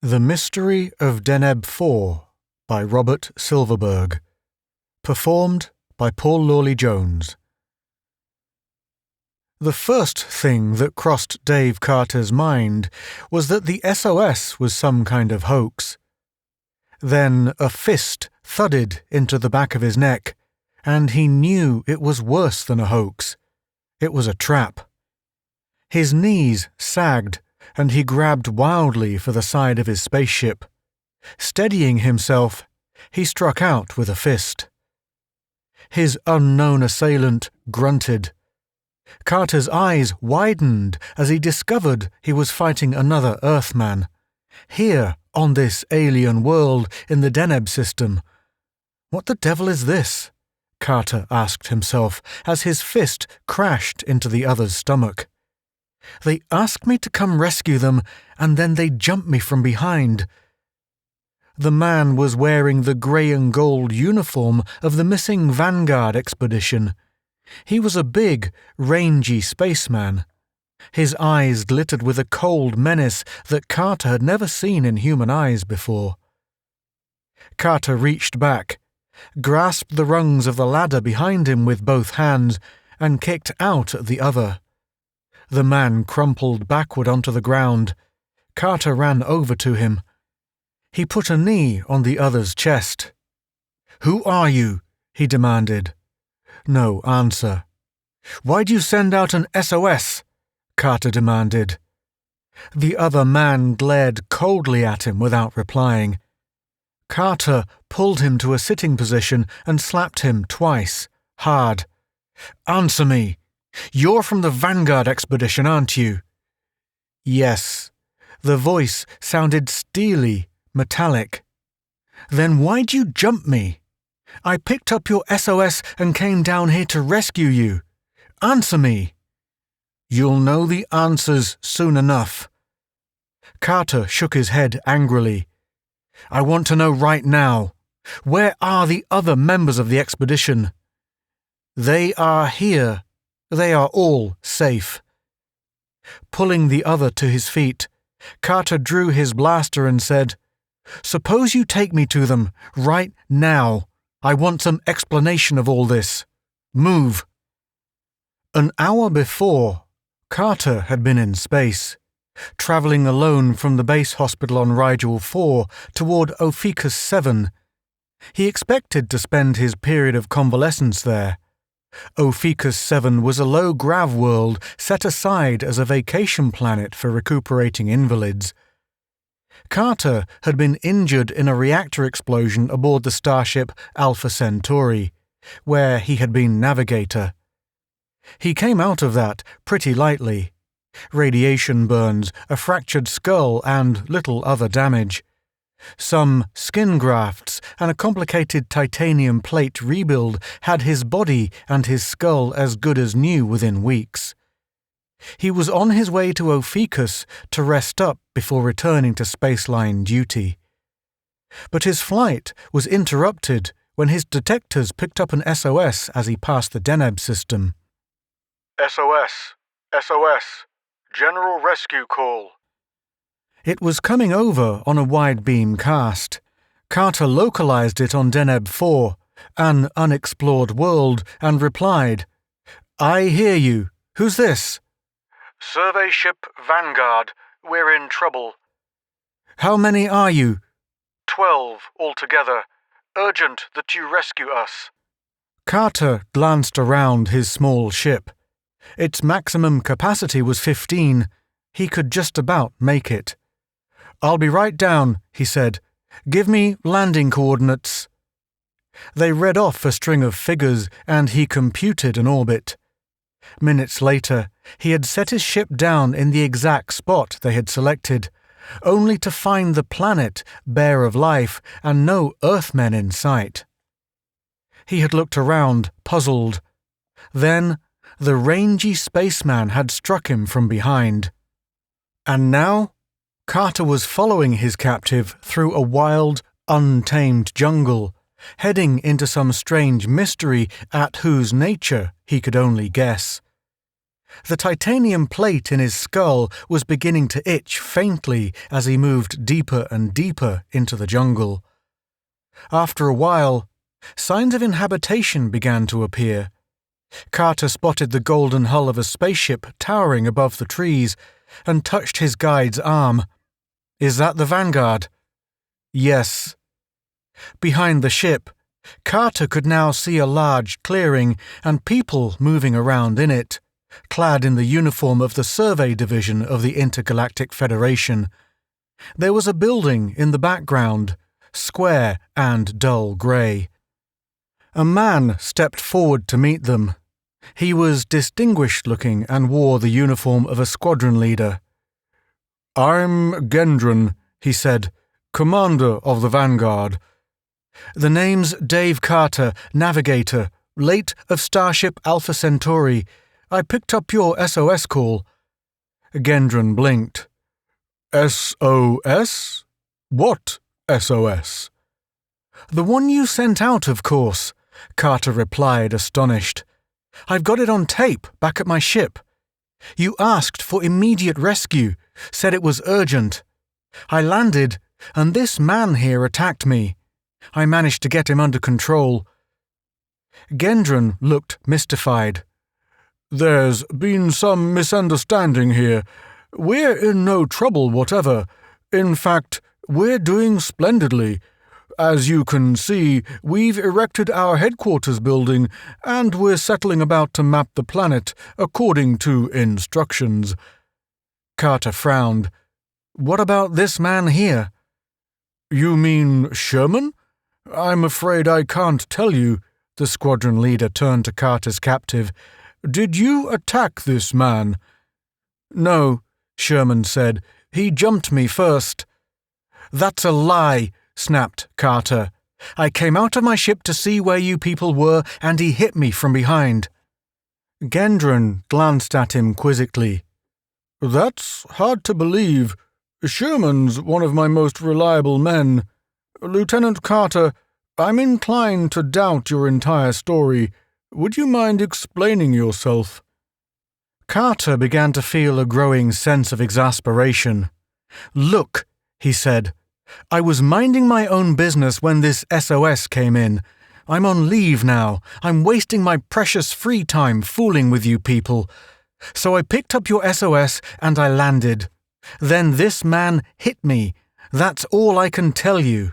The Mystery of Deneb IV by Robert Silverberg. Performed by Paul Lawley-Jones. The first thing that crossed Dave Carter's mind was that the SOS was some kind of hoax. Then a fist thudded into the back of his neck, and he knew it was worse than a hoax. It was a trap. His knees sagged, and he grabbed wildly for the side of his spaceship. Steadying himself, he struck out with a fist. His unknown assailant grunted. Carter's eyes widened as he discovered he was fighting another Earthman, here on this alien world in the Deneb system. What the devil is this? Carter asked himself as his fist crashed into the other's stomach. They asked me to come rescue them, and then they jumped me from behind. The man was wearing the grey and gold uniform of the missing Vanguard expedition. He was a big, rangy spaceman. His eyes glittered with a cold menace that Carter had never seen in human eyes before. Carter reached back, grasped the rungs of the ladder behind him with both hands, and kicked out at the other. The man crumpled backward onto the ground. Carter ran over to him. He put a knee on the other's chest. "Who are you?" he demanded. No answer. "Why'd you send out an SOS?" Carter demanded. The other man glared coldly at him without replying. Carter pulled him to a sitting position and slapped him twice, hard. "Answer me! You're from the Vanguard expedition, aren't you?" Yes. The voice sounded steely, metallic. "Then why'd you jump me? I picked up your SOS and came down here to rescue you. Answer me." "You'll know the answers soon enough." Carter shook his head angrily. "I want to know right now. Where are the other members of the expedition?" "They are here. They are all safe." Pulling the other to his feet, Carter drew his blaster and said, "Suppose you take me to them, right now. I want some explanation of all this. Move." An hour before, Carter had been in space, traveling alone from the base hospital on Rigel 4 toward Ophiuchus 7. He expected to spend his period of convalescence there. Ophiuchus 7 was a low-grav world set aside as a vacation planet for recuperating invalids. Carter had been injured in a reactor explosion aboard the starship Alpha Centauri, where he had been navigator. He came out of that pretty lightly. Radiation burns, a fractured skull, and little other damage. Some skin grafts and a complicated titanium plate rebuild had his body and his skull as good as new within weeks. He was on his way to Ophiuchus to rest up before returning to spaceline duty. But his flight was interrupted when his detectors picked up an SOS as he passed the Deneb system. "SOS! SOS! General Rescue Call!" It was coming over on a wide-beam cast. Carter localized it on Deneb 4, an unexplored world, and replied, "I hear you. Who's this?" "Survey ship Vanguard. We're in trouble." "How many are you?" 12 altogether. Urgent that you rescue us." Carter glanced around his small ship. Its maximum capacity was 15. He could just about make it. "I'll be right down," he said. "Give me landing coordinates." They read off a string of figures, and he computed an orbit. Minutes later, he had set his ship down in the exact spot they had selected, only to find the planet bare of life and no Earthmen in sight. He had looked around, puzzled. Then, the rangy spaceman had struck him from behind. And now, Carter was following his captive through a wild, untamed jungle, heading into some strange mystery at whose nature he could only guess. The titanium plate in his skull was beginning to itch faintly as he moved deeper and deeper into the jungle. After a while, signs of inhabitation began to appear. Carter spotted the golden hull of a spaceship towering above the trees and touched his guide's arm. "Is that the Vanguard?" "Yes." Behind the ship, Carter could now see a large clearing and people moving around in it, clad in the uniform of the Survey Division of the Intergalactic Federation. There was a building in the background, square and dull grey. A man stepped forward to meet them. He was distinguished-looking and wore the uniform of a squadron leader. "I'm Gendron," he said, "Commander of the Vanguard." "The name's Dave Carter, Navigator, late of Starship Alpha Centauri. I picked up your SOS call." Gendron blinked. "SOS? What SOS?" "The one you sent out, of course," Carter replied, astonished. "I've got it on tape back at my ship. You asked for immediate rescue, said it was urgent. I landed, and this man here attacked me. I managed to get him under control." Gendron looked mystified. "There's been some misunderstanding here. We're in no trouble whatever. In fact, we're doing splendidly. As you can see, we've erected our headquarters building, and we're settling about to map the planet according to instructions." Carter frowned. "What about this man here?" "You mean Sherman? I'm afraid I can't tell you." The squadron leader turned to Carter's captive. "Did you attack this man?" "No," Sherman said. "He jumped me first." "That's a lie," snapped Carter. "I came out of my ship to see where you people were, and he hit me from behind." Gendron glanced at him quizzically. "That's hard to believe. Sherman's one of my most reliable men. Lieutenant Carter, I'm inclined to doubt your entire story. Would you mind explaining yourself?" Carter began to feel a growing sense of exasperation. "Look," he said, "I was minding my own business when this SOS came in. I'm on leave now. I'm wasting my precious free time fooling with you people. So I picked up your SOS and I landed. Then this man hit me. That's all I can tell you."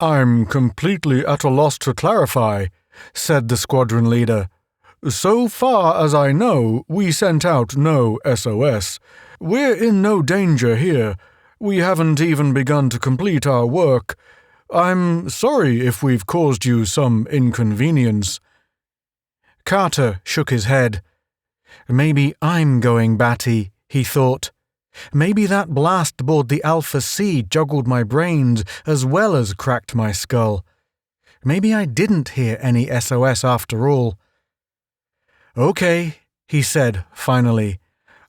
"I'm completely at a loss to clarify," said the squadron leader. "So far as I know, we sent out no SOS. We're in no danger here. We haven't even begun to complete our work. I'm sorry if we've caused you some inconvenience." Carter shook his head. "Maybe I'm going batty," he thought. "Maybe that blast aboard the Alpha C joggled my brains as well as cracked my skull. Maybe I didn't hear any SOS after all." "Okay," he said finally.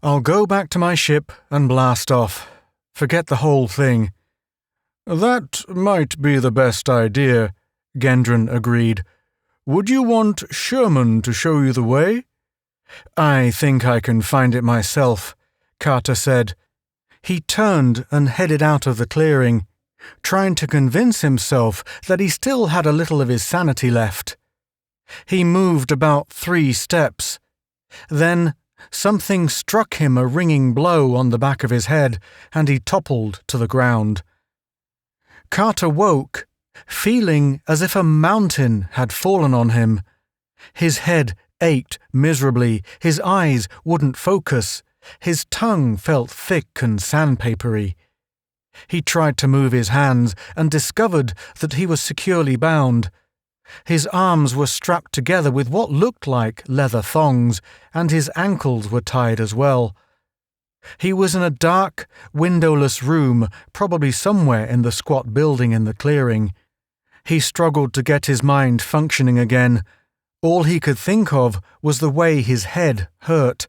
"I'll go back to my ship and blast off. Forget the whole thing." "That might be the best idea," Gendron agreed. "Would you want Sherman to show you the way?" "I think I can find it myself," Carter said. He turned and headed out of the clearing, trying to convince himself that he still had a little of his sanity left. He moved about 3 steps. Then something struck him a ringing blow on the back of his head, and he toppled to the ground. Carter woke, feeling as if a mountain had fallen on him. His head ached miserably, his eyes wouldn't focus, his tongue felt thick and sandpapery. He tried to move his hands and discovered that he was securely bound. His arms were strapped together with what looked like leather thongs, and his ankles were tied as well. He was in a dark, windowless room, probably somewhere in the squat building in the clearing. He struggled to get his mind functioning again. All he could think of was the way his head hurt.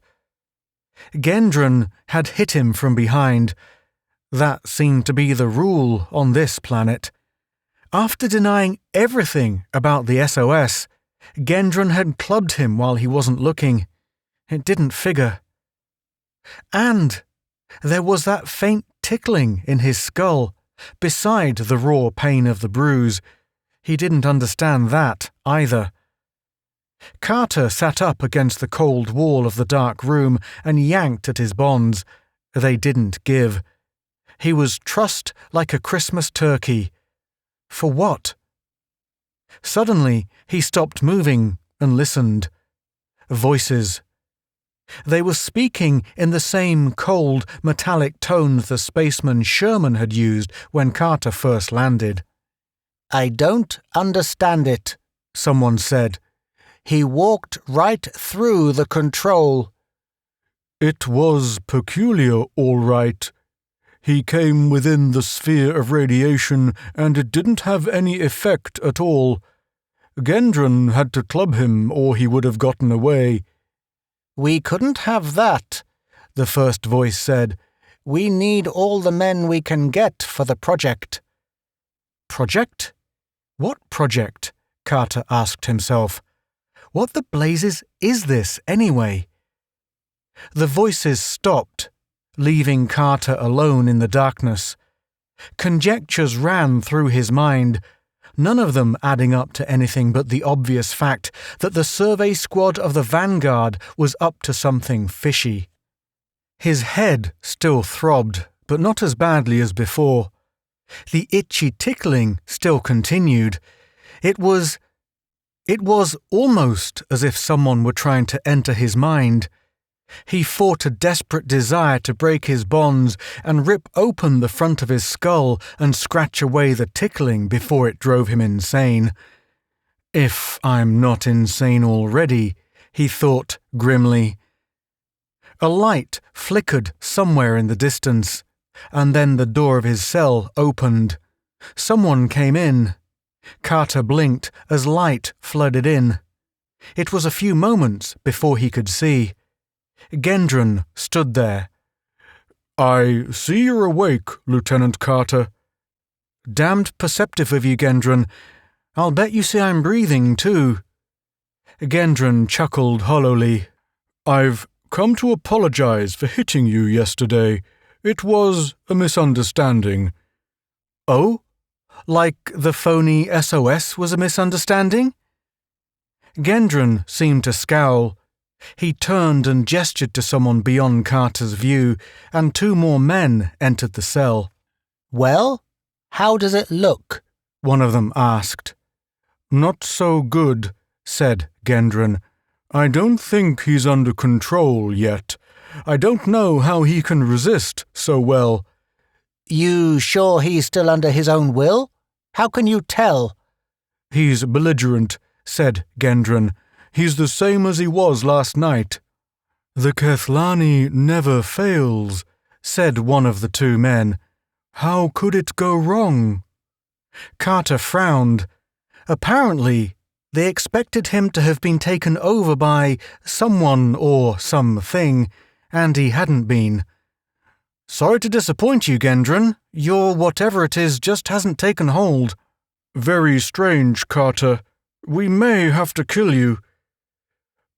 Gendron had hit him from behind. That seemed to be the rule on this planet. After denying everything about the SOS, Gendron had clubbed him while he wasn't looking. It didn't figure. And there was that faint tickling in his skull, beside the raw pain of the bruise. He didn't understand that either. Carter sat up against the cold wall of the dark room and yanked at his bonds. They didn't give. He was trussed like a Christmas turkey. For what? Suddenly, he stopped moving and listened. Voices. They were speaking in the same cold, metallic tones the spaceman Sherman had used when Carter first landed. "I don't understand it," someone said. "He walked right through the control." "It was peculiar, all right. He came within the sphere of radiation, and it didn't have any effect at all. Gendron had to club him, or he would have gotten away." "We couldn't have that," the first voice said. "We need all the men we can get for the project." Project? What project? Carter asked himself. What the blazes is this, anyway? The voices stopped, leaving Carter alone in the darkness. Conjectures ran through his mind, none of them adding up to anything but the obvious fact that the survey squad of the Vanguard was up to something fishy. His head still throbbed, but not as badly as before. The itchy tickling still continued. It was almost as if someone were trying to enter his mind. He fought a desperate desire to break his bonds and rip open the front of his skull and scratch away the tickling before it drove him insane. If I'm not insane already, he thought grimly. A light flickered somewhere in the distance, and then the door of his cell opened. Someone came in. Carter blinked as light flooded in. It was a few moments before he could see. Gendron stood there. "I see you're awake, Lieutenant Carter." "Damned perceptive of you, Gendron. I'll bet you see I'm breathing, too." Gendron chuckled hollowly. "I've come to apologize for hitting you yesterday. It was a misunderstanding." "Oh? Like the phony SOS was a misunderstanding?" Gendron seemed to scowl. He turned and gestured to someone beyond Carter's view, and two more men entered the cell. "Well, how does it look?" one of them asked. "Not so good," said Gendron. "I don't think he's under control yet. I don't know how he can resist so well." "You sure he's still under his own will? How can you tell?" "He's belligerent," said Gendron. "He's the same as he was last night." "The Kethlani never fails," said one of the two men. "How could it go wrong?" Carter frowned. Apparently, they expected him to have been taken over by someone or something, and he hadn't been. "Sorry to disappoint you, Gendron. Your whatever it is just hasn't taken hold." "Very strange, Carter. We may have to kill you."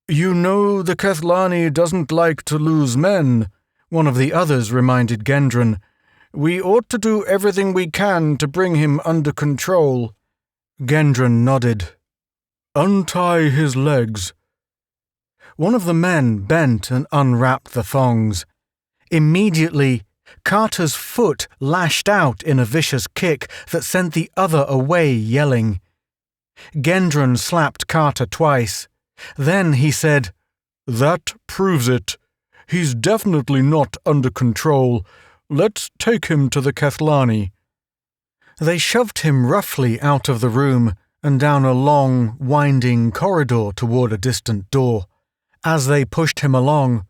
"You know the Kethlani doesn't like to lose men," one of the others reminded Gendron. "We ought to do everything we can to bring him under control." Gendron nodded. "Untie his legs." One of the men bent and unwrapped the thongs. Immediately, Carter's foot lashed out in a vicious kick that sent the other away yelling. Gendron slapped Carter twice. Then he said, "That proves it. He's definitely not under control. Let's take him to the Kethlani." They shoved him roughly out of the room and down a long, winding corridor toward a distant door. As they pushed him along,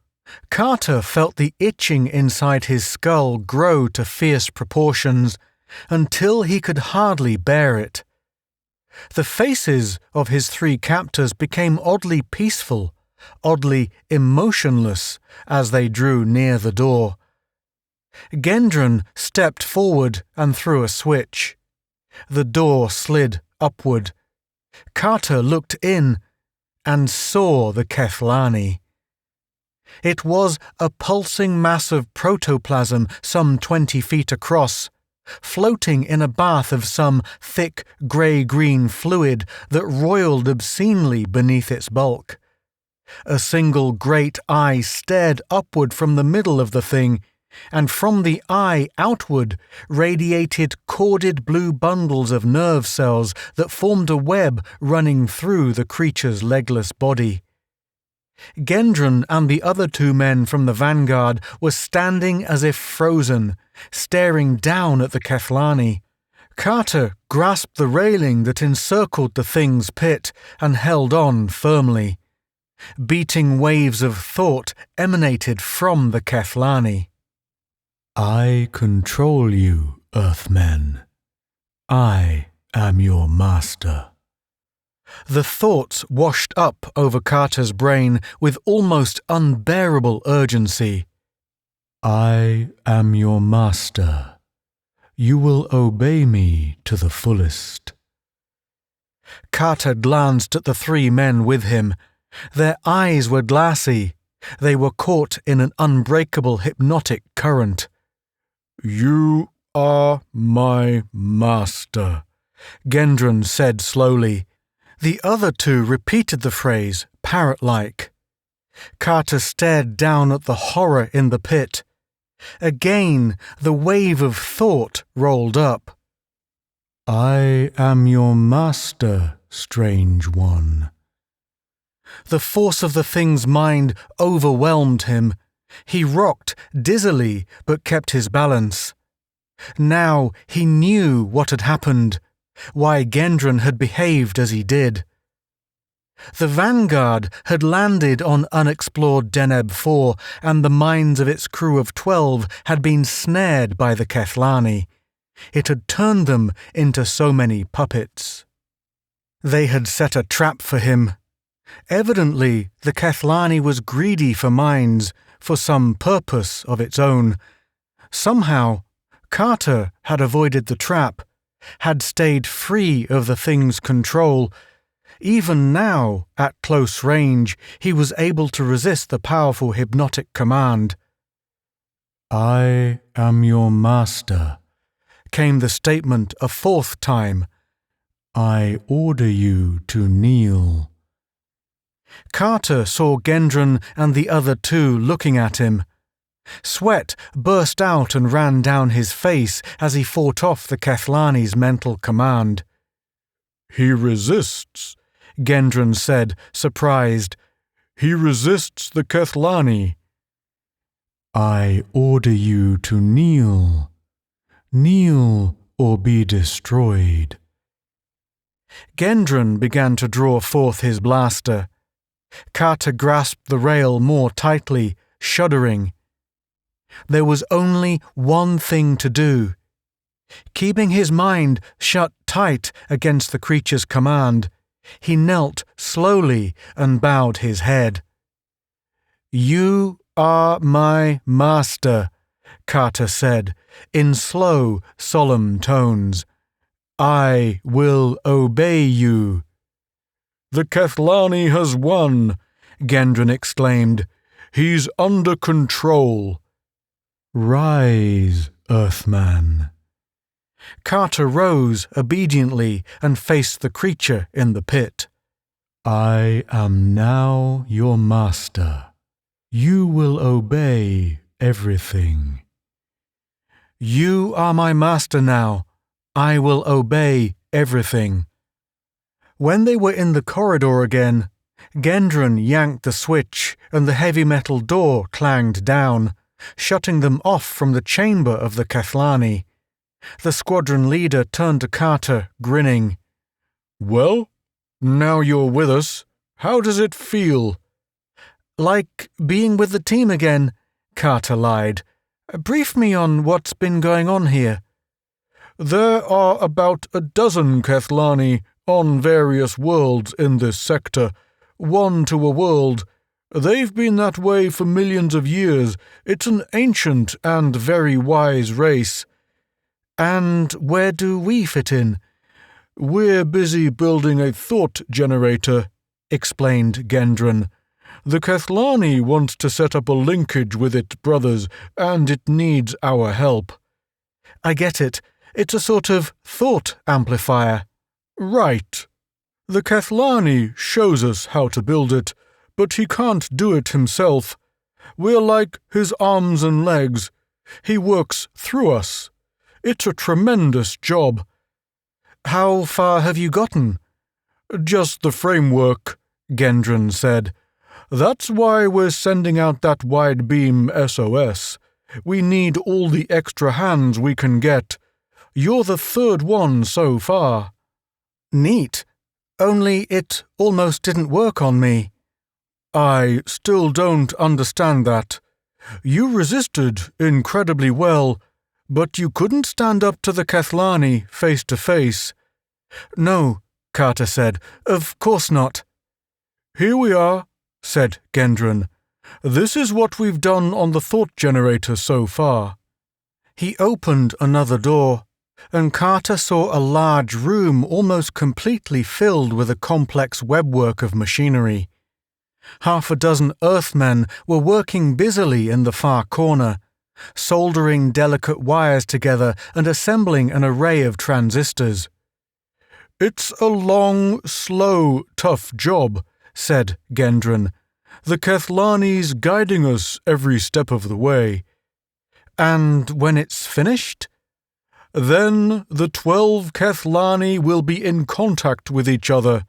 Carter felt the itching inside his skull grow to fierce proportions until he could hardly bear it. The faces of his three captors became oddly peaceful, oddly emotionless as they drew near the door. Gendron stepped forward and threw a switch. The door slid upward. Carter looked in and saw the Kethlani. It was a pulsing mass of protoplasm some 20 feet across, floating in a bath of some thick grey-green fluid that roiled obscenely beneath its bulk. A single great eye stared upward from the middle of the thing, and from the eye outward radiated corded blue bundles of nerve cells that formed a web running through the creature's legless body. Gendron and the other 2 men from the vanguard were standing as if frozen, staring down at the Kethlani. Carter grasped the railing that encircled the thing's pit and held on firmly. Beating waves of thought emanated from the Kethlani. I control you, Earthmen. I am your master. The thoughts washed up over Carter's brain with almost unbearable urgency. I am your master. You will obey me to the fullest. Carter glanced at the 3 men with him. Their eyes were glassy. They were caught in an unbreakable hypnotic current. You are my master, Gendron said slowly. The other 2 repeated the phrase, parrot-like. Carter stared down at the horror in the pit. Again, the wave of thought rolled up. I am your master, strange one. The force of the thing's mind overwhelmed him. He rocked dizzily but kept his balance. Now he knew what had happened, why Gendron had behaved as he did. The Vanguard had landed on unexplored Deneb 4, and the minds of its crew of 12 had been snared by the Kethlani. It had turned them into so many puppets. They had set a trap for him. Evidently, the Kethlani was greedy for minds, for some purpose of its own. Somehow, Carter had avoided the trap, had stayed free of the thing's control. Even now, at close range, he was able to resist the powerful hypnotic command. I am your master, came the statement a 4th time. I order you to kneel. Carter saw Gendron and the other 2 looking at him. Sweat burst out and ran down his face as he fought off the Kethlani's mental command. He resists, Gendron said, surprised. He resists the Kethlani. I order you to kneel. Kneel or be destroyed. Gendron began to draw forth his blaster. Carter grasped the rail more tightly, shuddering. There was only one thing to do. Keeping his mind shut tight against the creature's command, he knelt slowly and bowed his head. You are my master, Carter said, in slow, solemn tones. I will obey you. The Kethlani has won, Gendron exclaimed. He's under control. Rise, Earthman. Carter rose obediently and faced the creature in the pit. I am now your master. You will obey everything. You are my master now. I will obey everything. When they were in the corridor again, Gendron yanked the switch and the heavy metal door clanged down, shutting them off from the chamber of the Kethlani. The squadron leader turned to Carter, grinning. Well, now you're with us. How does it feel? Like being with the team again, Carter lied. Brief me on what's been going on here. There are about a dozen Kethlani on various worlds in this sector, 1 to a world. They've been that way for millions of years. It's an ancient and very wise race. And where do we fit in? We're busy building a thought generator, explained Gendron. The Kethlani wants to set up a linkage with its brothers, and it needs our help. I get it. It's a sort of thought amplifier. Right. The Kethlani shows us how to build it, but he can't do it himself. We're like his arms and legs. He works through us. It's a tremendous job. How far have you gotten? Just the framework, Gendron said. That's why we're sending out that wide beam SOS. We need all the extra hands we can get. You're the third one so far. Neat. Only it almost didn't work on me. I still don't understand that. You resisted incredibly well, but you couldn't stand up to the Kethlani face to face. No, Carter said. Of course not. Here we are, said Gendron. This is what we've done on the thought generator so far. He opened another door, and Carter saw a large room almost completely filled with a complex webwork of machinery. 6 Earthmen were working busily in the far corner, soldering delicate wires together and assembling an array of transistors. It's a long, slow, tough job, said Gendron. The Kethlani's guiding us every step of the way. And when it's finished? Then the 12 Kethlani will be in contact with each other.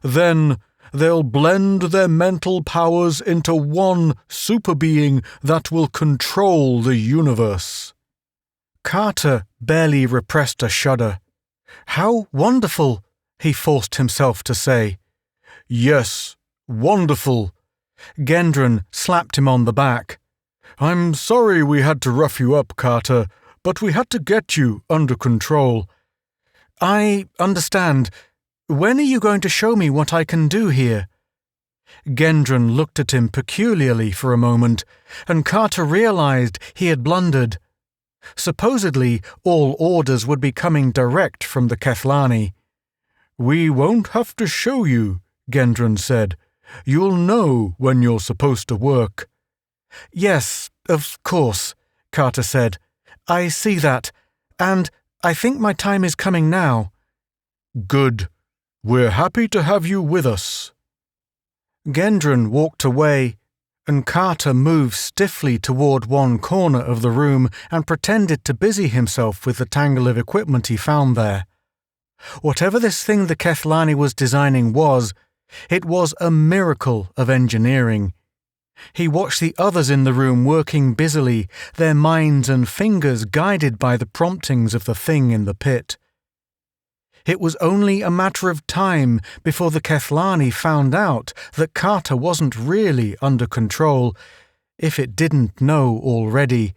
Then they'll blend their mental powers into one superbeing that will control the universe. Carter barely repressed a shudder. How wonderful, he forced himself to say. Yes, wonderful. Gendron slapped him on the back. I'm sorry we had to rough you up, Carter, but we had to get you under control. I understand. When are you going to show me what I can do here? Gendron looked at him peculiarly for a moment, and Carter realized he had blundered. Supposedly, all orders would be coming direct from the Kethlani. We won't have to show you, Gendron said. You'll know when you're supposed to work. Yes, of course, Carter said. I see that, and I think my time is coming now. Good. We're happy to have you with us. Gendron walked away, and Carter moved stiffly toward one corner of the room and pretended to busy himself with the tangle of equipment he found there. Whatever this thing the Kethlani was designing was, it was a miracle of engineering. He watched the others in the room working busily, their minds and fingers guided by the promptings of the thing in the pit. It was only a matter of time before the Kethlani found out that Carter wasn't really under control, if it didn't know already.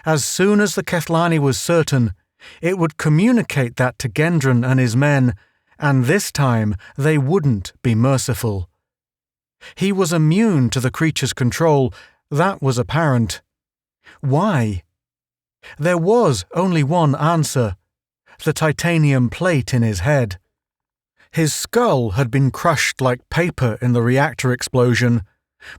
As soon as the Kethlani was certain, it would communicate that to Gendron and his men, and this time they wouldn't be merciful. He was immune to the creature's control, that was apparent. Why? There was only one answer: the titanium plate in his head. His skull had been crushed like paper in the reactor explosion,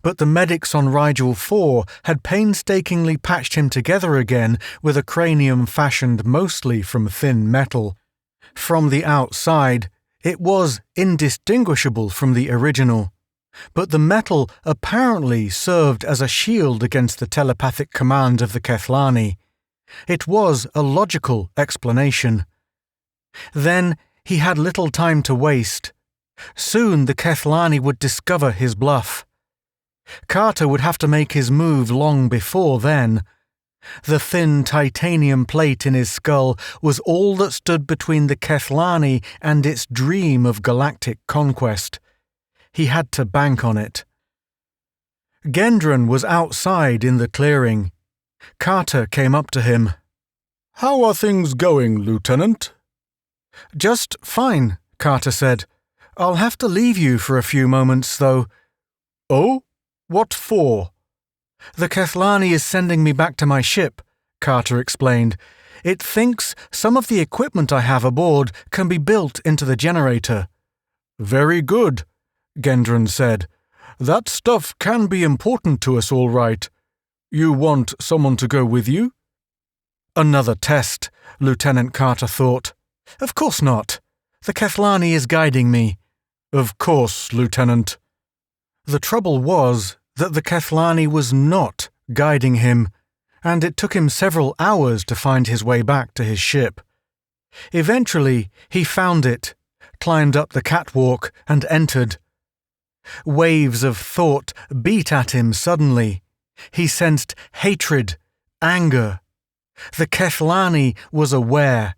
but the medics on Rigel 4 had painstakingly patched him together again with a cranium fashioned mostly from thin metal. From the outside, it was indistinguishable from the original, but the metal apparently served as a shield against the telepathic commands of the Kethlani. It was a logical explanation. Then he had little time to waste. Soon the Kethlani would discover his bluff. Carter would have to make his move long before then. The thin titanium plate in his skull was all that stood between the Kethlani and its dream of galactic conquest. He had to bank on it. Gendron was outside in the clearing. Carter came up to him. "How are things going, Lieutenant?" "Just fine," Carter said. "I'll have to leave you for a few moments, though." "Oh? What for?" "The Kethlani is sending me back to my ship," Carter explained. "It thinks some of the equipment I have aboard can be built into the generator." "Very good," Gendron said. That stuff can be important to us, all right. You want someone to go with you? Another test, Lieutenant Carter thought. Of course not. The Kethlani is guiding me. Of course, Lieutenant. The trouble was that the Kethlani was not guiding him, and it took him several hours to find his way back to his ship. Eventually, he found it, climbed up the catwalk, and entered. Waves of thought beat at him suddenly. He sensed hatred, anger. The Kethlani was aware.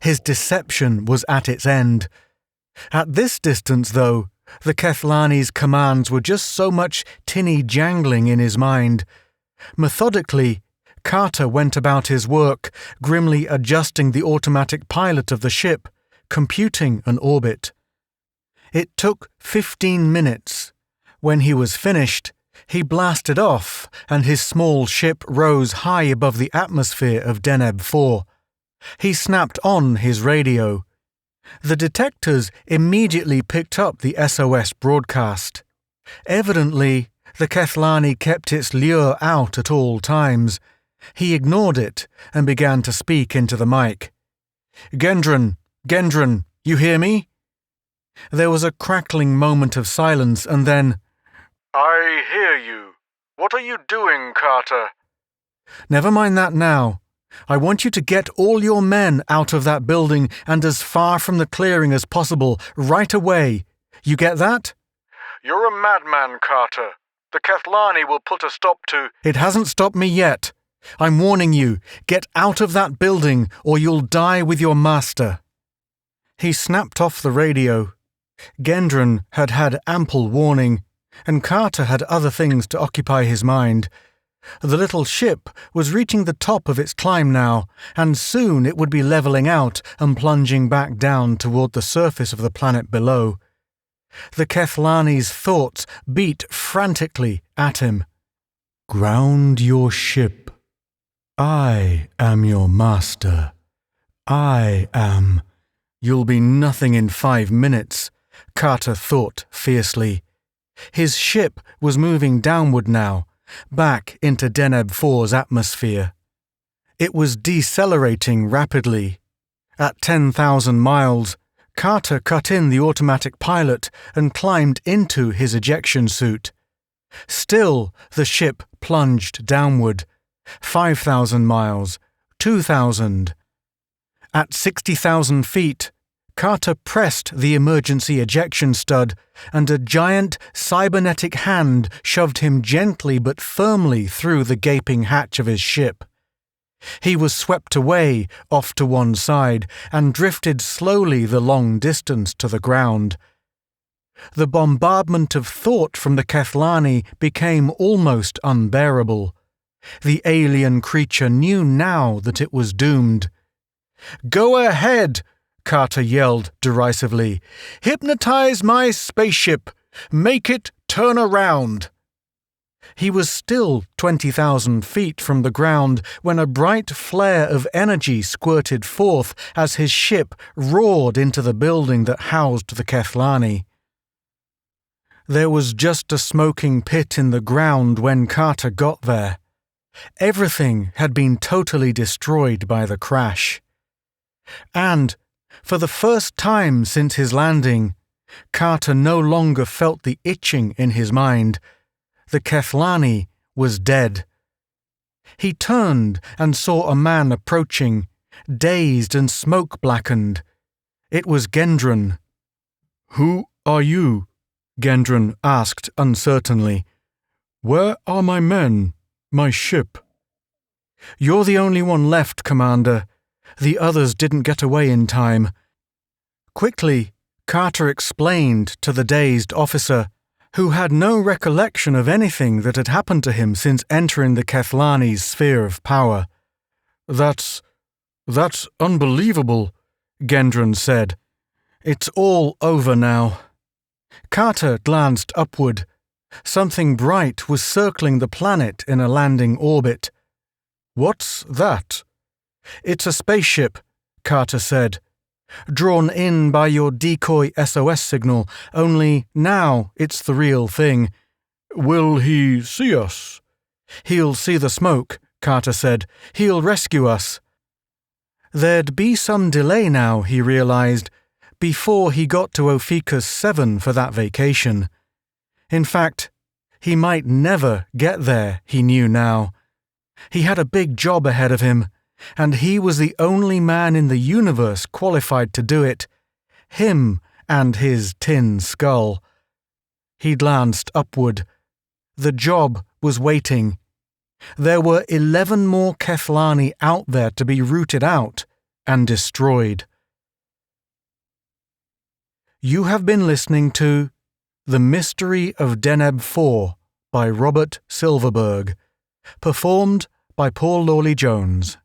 His deception was at its end. At this distance, though, the Kethlani's commands were just so much tinny jangling in his mind. Methodically, Carter went about his work, grimly adjusting the automatic pilot of the ship, computing an orbit. It took 15 minutes. When he was finished, he blasted off, and his small ship rose high above the atmosphere of Deneb 4. He snapped on his radio. The detectors immediately picked up the SOS broadcast. Evidently, the Kethlani kept its lure out at all times. He ignored it and began to speak into the mic. Gendron, you hear me?" There was a crackling moment of silence, and then, "I hear you. What are you doing, Carter?" "Never mind that now. I want you to get all your men out of that building and as far from the clearing as possible, right away. You get that?" "You're a madman, Carter. The Kethlani will put a stop to—" "It hasn't stopped me yet. I'm warning you, get out of that building or you'll die with your master." He snapped off the radio. Gendron had had ample warning, and Carter had other things to occupy his mind. The little ship was reaching the top of its climb now, and soon it would be leveling out and plunging back down toward the surface of the planet below. The Kethlani's thoughts beat frantically at him. "Ground your ship. I am your master. I am—" "You'll be nothing in 5 minutes," Carter thought fiercely. His ship was moving downward now, back into Deneb 4's atmosphere. It was decelerating rapidly. At 10,000 miles, Carter cut in the automatic pilot and climbed into his ejection suit. Still, the ship plunged downward. 5,000 miles, 2,000. At 60,000 feet, Carter pressed the emergency ejection stud, and a giant cybernetic hand shoved him gently but firmly through the gaping hatch of his ship. He was swept away, off to one side, and drifted slowly the long distance to the ground. The bombardment of thought from the Kethlani became almost unbearable. The alien creature knew now that it was doomed. "Go ahead!" Carter yelled derisively. "Hypnotize my spaceship! Make it turn around!" He was still 20,000 feet from the ground when a bright flare of energy squirted forth as his ship roared into the building that housed the Kethlani. There was just a smoking pit in the ground when Carter got there. Everything had been totally destroyed by the crash. And, for the first time since his landing, Carter no longer felt the itching in his mind. The Kethlani was dead. He turned and saw a man approaching, dazed and smoke-blackened. It was Gendron. "Who are you?" Gendron asked uncertainly. "Where are my men? My ship?" "You're the only one left, Commander. The others didn't get away in time." Quickly, Carter explained to the dazed officer, who had no recollection of anything that had happened to him since entering the Kethlani's sphere of power. That's unbelievable," Gendron said. "It's all over now." Carter glanced upward. Something bright was circling the planet in a landing orbit. "What's that?" "It's a spaceship," Carter said. "Drawn in by your decoy SOS signal, only now it's the real thing. Will he see us? He'll see the smoke, Carter said. He'll rescue us. There'd be some delay now, he realized, before he got to Ophiuchus 7 for that vacation. In fact, he might never get there, he knew now. He had a big job ahead of him, and he was the only man in the universe qualified to do it. Him and his tin skull. He glanced upward. The job was waiting. There were 11 more Kethlani out there to be rooted out and destroyed. You have been listening to The Mystery of Deneb 4 by Robert Silverberg, performed by Paul Lawley Jones.